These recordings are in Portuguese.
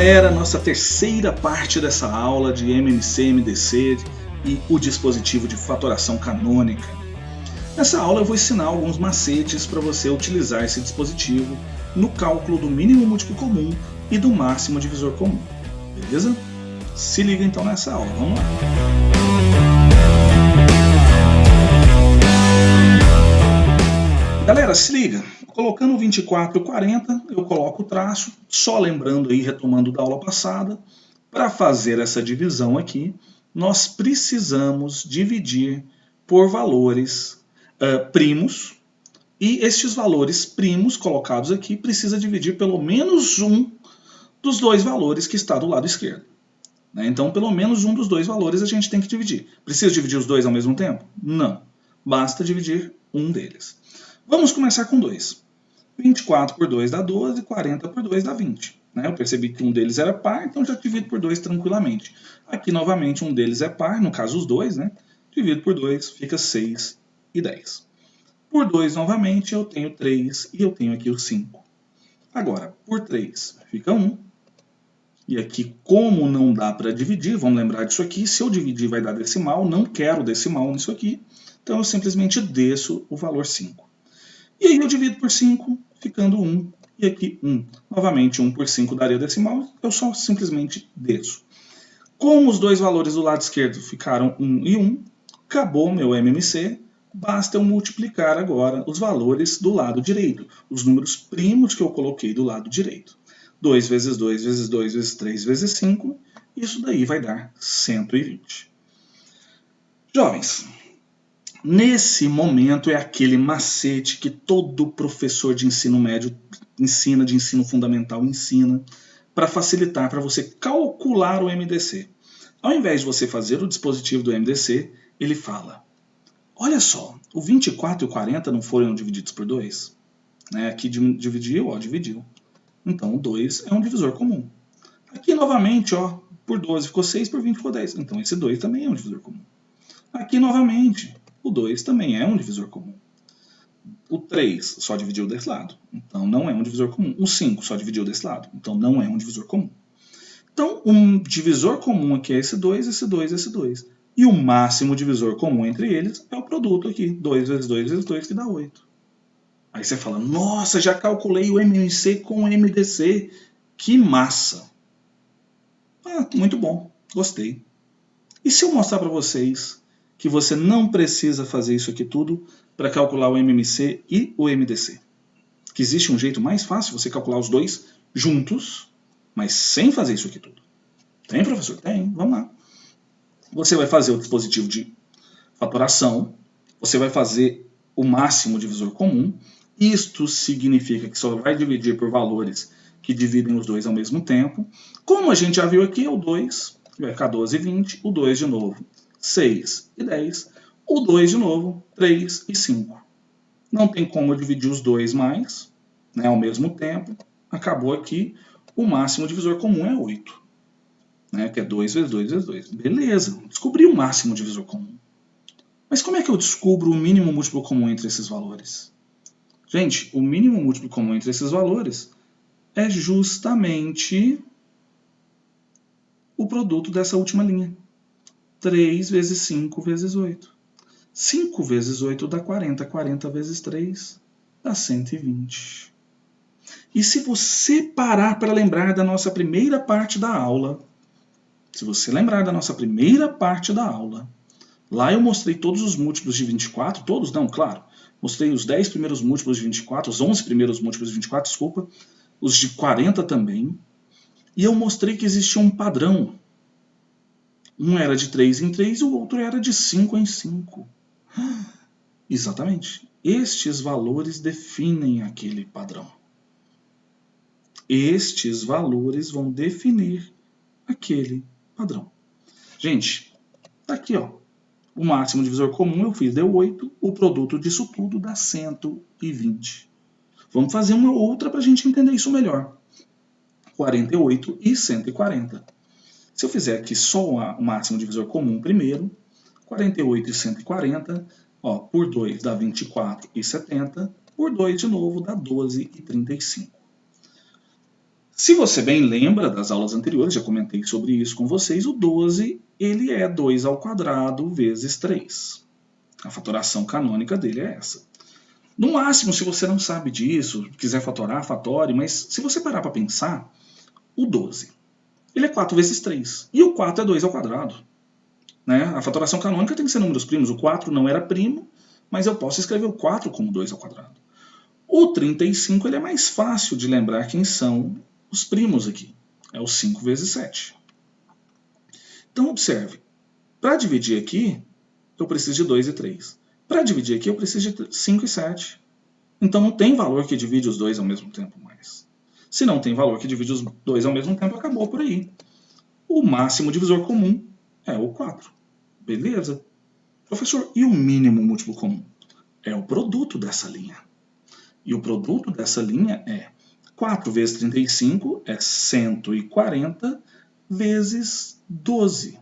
galera, nossa terceira parte dessa aula de MMC, MDC e o dispositivo de fatoração canônica. Nessa aula eu vou ensinar alguns macetes para você utilizar esse dispositivo no cálculo do mínimo múltiplo comum e do máximo divisor comum, beleza? Se liga então nessa aula, vamos lá! Galera, se liga, colocando 24 e 40, eu coloco o traço, só lembrando aí, retomando da aula passada, para fazer essa divisão aqui, nós precisamos dividir por valores primos, e estes valores primos colocados aqui precisa dividir pelo menos um dos dois valores que está do lado esquerdo. Então, pelo menos um dos dois valores a gente tem que dividir. Precisa dividir os dois ao mesmo tempo? Não. Basta dividir um deles. Vamos começar com 2. 24 por 2 dá 12, 40 por 2 dá 20. Eu percebi que um deles era par, então já divido por 2 tranquilamente. Aqui, novamente, um deles é par, no caso os dois, divido por 2, fica 6 e 10. Por 2, novamente, eu tenho 3 e eu tenho aqui o 5. Agora, por 3 fica 1. E aqui, como não dá para dividir, vamos lembrar disso aqui, se eu dividir vai dar decimal, não quero decimal nisso aqui, então eu simplesmente desço o valor 5. E aí eu divido por 5, ficando 1, e aqui 1. Novamente, 1 por 5 daria decimal, eu só simplesmente desço. Como os dois valores do lado esquerdo ficaram 1 e 1, acabou meu MMC, basta eu multiplicar agora os valores do lado direito, os números primos que eu coloquei do lado direito. 2 vezes 2 vezes 2 vezes 3 vezes 5, isso daí vai dar 120. Jovens, nesse momento é aquele macete que todo professor de ensino médio ensina, de ensino fundamental ensina, para facilitar para você calcular o MDC. Ao invés de você fazer o dispositivo do MDC, ele fala, olha só, o 24 e o 40 não foram divididos por 2? Aqui dividiu, dividiu. Então o 2 é um divisor comum. Aqui novamente, por 12 ficou 6, por 20 ficou 10. Então esse 2 também é um divisor comum. Aqui novamente, o 2 também é um divisor comum. O 3 só dividiu desse lado, então não é um divisor comum. O 5 só dividiu desse lado, então não é um divisor comum. Então, um divisor comum aqui é esse 2, esse 2, esse 2. E o máximo divisor comum entre eles é o produto aqui, 2 vezes 2 vezes 2, que dá 8. Aí você fala, nossa, já calculei o MMC com o MDC, que massa! Muito bom, gostei. E se eu mostrar para vocês que você não precisa fazer isso aqui tudo para calcular o MMC e o MDC? Que existe um jeito mais fácil de você calcular os dois juntos, mas sem fazer isso aqui tudo. Tem, professor? Tem, vamos lá. Você vai fazer o dispositivo de fatoração, você vai fazer o máximo divisor comum. Isto significa que só vai dividir por valores que dividem os dois ao mesmo tempo. Como a gente já viu aqui, é o 2, que vai ficar 12 e 20, o 2 de novo, 6 e 10, o 2 de novo, 3 e 5. Não tem como eu dividir os dois mais, ao mesmo tempo. Acabou aqui, o máximo divisor comum é 8. Que é 2 vezes 2 vezes 2. Beleza, descobri o máximo divisor comum. Mas como é que eu descubro o mínimo múltiplo comum entre esses valores? Gente, o mínimo múltiplo comum entre esses valores é justamente o produto dessa última linha. 3 vezes 5 vezes 8. 5 vezes 8 dá 40. 40 vezes 3 dá 120. E se você parar para lembrar da nossa primeira parte da aula, lá eu mostrei todos os múltiplos de 24, todos não, claro. Mostrei os 10 primeiros múltiplos de 24, os 11 primeiros múltiplos de 24, desculpa, os de 40 também. E eu mostrei que existia um padrão. Um era de 3 em 3 e o outro era de 5 em 5. Exatamente. Estes valores definem aquele padrão. Estes valores vão definir aquele padrão. Gente, tá aqui, o máximo divisor comum eu fiz, deu 8. O produto disso tudo dá 120. Vamos fazer uma outra para a gente entender isso melhor. 48 e 140. Se eu fizer aqui só o máximo divisor comum primeiro, 48 e 140, por 2 dá 24 e 70, por 2 de novo dá 12 e 35. Se você bem lembra das aulas anteriores, já comentei sobre isso com vocês, o 12 ele é 2 ao quadrado vezes 3. A fatoração canônica dele é essa. No máximo, se você não sabe disso, quiser fatorar, fatore, mas se você parar para pensar, o 12 ele é 4 vezes 3, e o 4 é 2 ao quadrado. Né? A fatoração canônica tem que ser números primos, o 4 não era primo, mas eu posso escrever o 4 como 2 ao quadrado. O 35 ele é mais fácil de lembrar quem são os primos aqui. É o 5 vezes 7. Então, observe. Para dividir aqui, eu preciso de 2 e 3. Para dividir aqui, eu preciso de 5 e 7. Então, não tem valor que divide os dois ao mesmo tempo mais. Se não tem valor que divide os dois ao mesmo tempo, acabou por aí. O máximo divisor comum é o 4. Beleza? Professor, e o mínimo múltiplo comum? É o produto dessa linha. E o produto dessa linha é 4 vezes 35 é 140 vezes 12.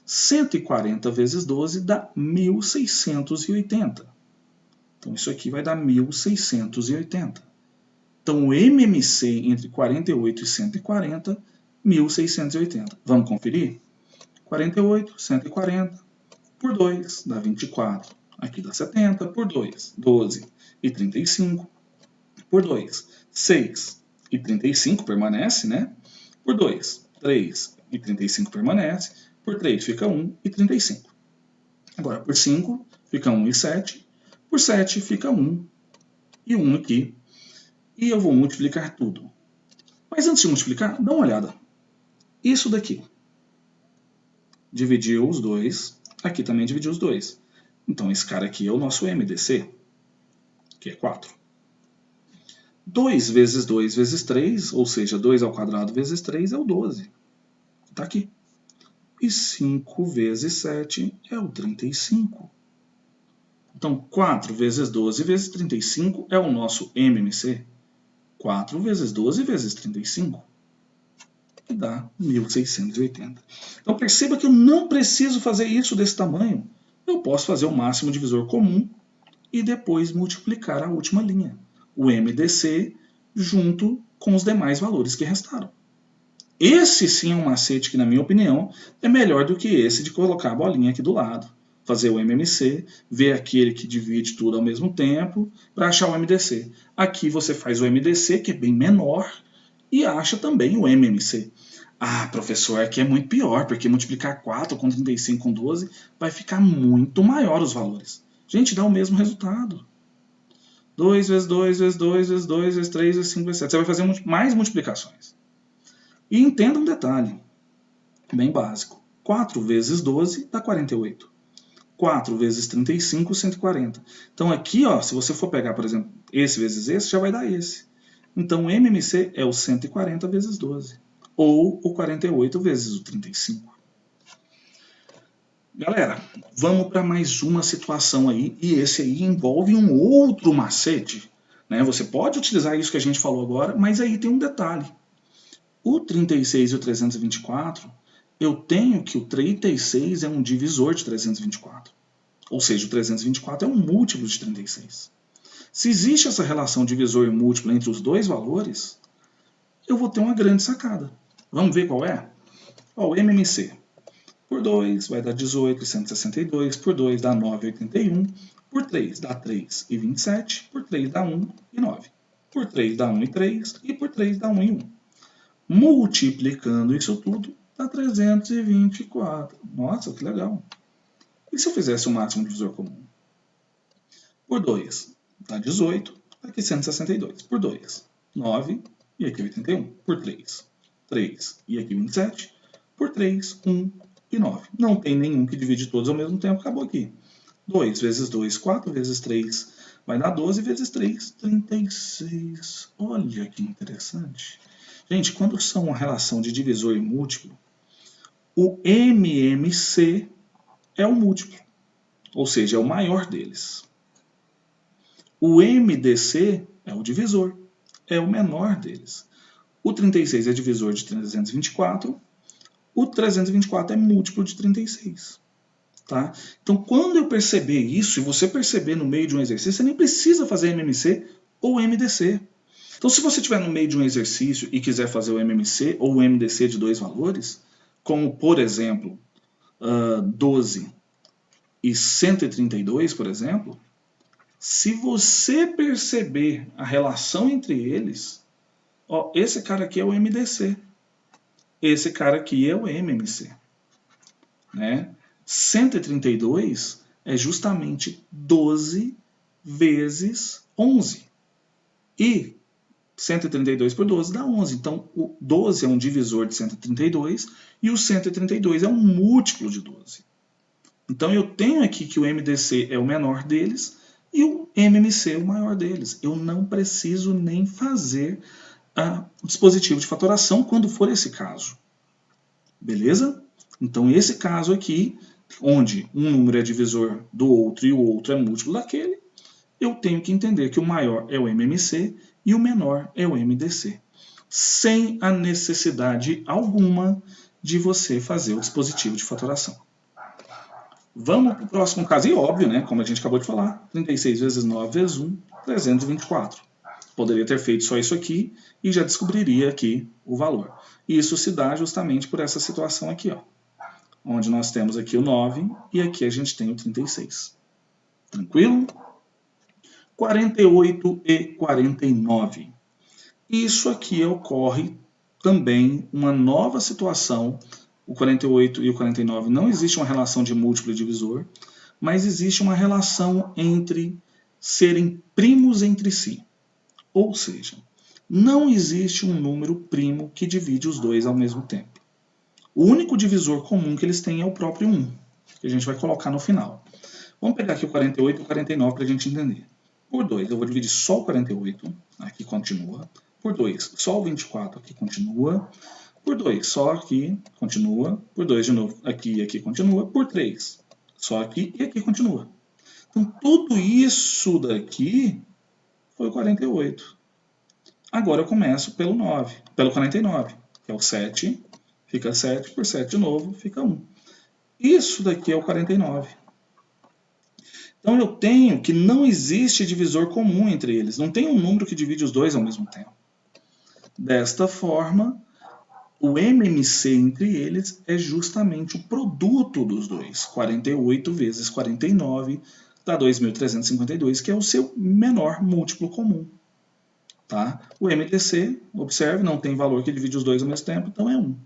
140 vezes 12 dá 1680. Então isso aqui vai dar 1680. Então o MMC entre 48 e 140, 1680. Vamos conferir? 48, 140 por 2 dá 24. Aqui dá 70 por 2, 12 e 35 por 2, 6 e 35 permanece, né? Por 2, 3 e 35 permanece. Por 3 fica 1 e 35. Agora, por 5 fica 1 e 7. Por 7 fica 1 e 1 aqui. E eu vou multiplicar tudo. Mas antes de multiplicar, dá uma olhada. Isso daqui dividiu os dois. Aqui também dividiu os dois. Então, esse cara aqui é o nosso MDC, que é 4. 2 vezes 2 vezes 3, ou seja, 2 ao quadrado vezes 3 é o 12. Está aqui. E 5 vezes 7 é o 35. Então, 4 vezes 12 vezes 35 é o nosso MMC. 4 vezes 12 vezes 35, que dá 1680. Então, perceba que eu não preciso fazer isso desse tamanho. Eu posso fazer o máximo divisor comum e depois multiplicar a última linha, o MDC, junto com os demais valores que restaram. Esse sim é um macete que, na minha opinião, é melhor do que esse de colocar a bolinha aqui do lado. Fazer o MMC, ver aquele que divide tudo ao mesmo tempo, para achar o MDC. Aqui você faz o MDC, que é bem menor, e acha também o MMC. Ah, professor, aqui é muito pior, porque multiplicar 4 com 35 com 12 vai ficar muito maior os valores. Gente, dá o mesmo resultado. 2 vezes 2 vezes 2 vezes 2 vezes 3 vezes 5 vezes 7. Você vai fazer mais multiplicações. E entenda um detalhe, bem básico. 4 vezes 12 dá 48. 4 vezes 35, 140. Então aqui, ó, se você for pegar, por exemplo, esse vezes esse, já vai dar esse. Então o MMC é o 140 vezes 12. Ou o 48 vezes o 35. Galera, vamos para mais uma situação aí. E esse aí envolve um outro macete. Né? Você pode utilizar isso que a gente falou agora, mas aí tem um detalhe. O 36 e o 324, eu tenho que o 36 é um divisor de 324. Ou seja, o 324 é um múltiplo de 36. Se existe essa relação divisor e múltiplo entre os dois valores, eu vou ter uma grande sacada. Vamos ver qual é? Ó, o MMC. Por 2 vai dar 18 e 162. Por 2 dá 9 e 81. Por 3 dá 3 e 27. Por 3 dá 1 e 9. Por 3 dá 1 e 3. E por 3 dá 1 e 1. Multiplicando isso tudo, dá 324. Nossa, que legal. E se eu fizesse o máximo divisor comum? Por 2, dá 18. Aqui 162. Por 2, 9. E aqui 81. Por 3, 3. E aqui 27. Por 3, 1 e 9. Não tem nenhum que divide todos ao mesmo tempo. Acabou aqui. 2 vezes 2, 4 vezes 3. Vai dar 12 vezes 3, 36. Olha que interessante. Gente, quando são uma relação de divisor e múltiplo, o MMC é o múltiplo, ou seja, é o maior deles. O MDC é o divisor, é o menor deles. O 36 é divisor de 324, o 324 é múltiplo de 36. Tá? Então, quando eu perceber isso, e você perceber no meio de um exercício, você nem precisa fazer MMC ou MDC. Então, se você estiver no meio de um exercício e quiser fazer o MMC ou o MDC de dois valores, como, por exemplo, 12 e 132, por exemplo, se você perceber a relação entre eles, ó, esse cara aqui é o MDC, esse cara aqui é o MMC. Né? 132 é justamente 12 vezes 11. E 132 por 12 dá 11. Então, o 12 é um divisor de 132 e o 132 é um múltiplo de 12. Então, eu tenho aqui que o MDC é o menor deles e o MMC é o maior deles. Eu não preciso nem fazer o dispositivo de fatoração quando for esse caso. Beleza? Então, esse caso aqui, onde um número é divisor do outro e o outro é múltiplo daquele, eu tenho que entender que o maior é o MMC e o menor é o MDC, sem a necessidade alguma de você fazer o dispositivo de fatoração. Vamos para o próximo caso, e óbvio, né, como a gente acabou de falar, 36 vezes 9 vezes 1, 324. Poderia ter feito só isso aqui e já descobriria aqui o valor. E isso se dá justamente por essa situação aqui, ó, onde nós temos aqui o 9 e aqui a gente tem o 36. Tranquilo? 48 e 49. Isso aqui ocorre também uma nova situação. O 48 e o 49 não existe uma relação de múltiplo e divisor, mas existe uma relação entre serem primos entre si. Ou seja, não existe um número primo que divide os dois ao mesmo tempo. O único divisor comum que eles têm é o próprio 1, que a gente vai colocar no final. Vamos pegar aqui o 48 e o 49 para a gente entender. Por 2, eu vou dividir só o 48, aqui continua. Por 2, só o 24, aqui continua. Por 2, só aqui, continua. Por 2 de novo, aqui e aqui continua. Por 3, só aqui e aqui continua. Então, tudo isso daqui foi o 48. Agora eu começo pelo 9, pelo 49, que é o 7, fica 7, por 7 de novo, fica 1. Isso daqui é o 49. Então eu tenho que não existe divisor comum entre eles, não tem um número que divide os dois ao mesmo tempo. Desta forma, o MMC entre eles é justamente o produto dos dois. 48 vezes 49 dá 2.352, que é o seu menor múltiplo comum. Tá? O MDC, observe, não tem valor que divide os dois ao mesmo tempo, então é 1.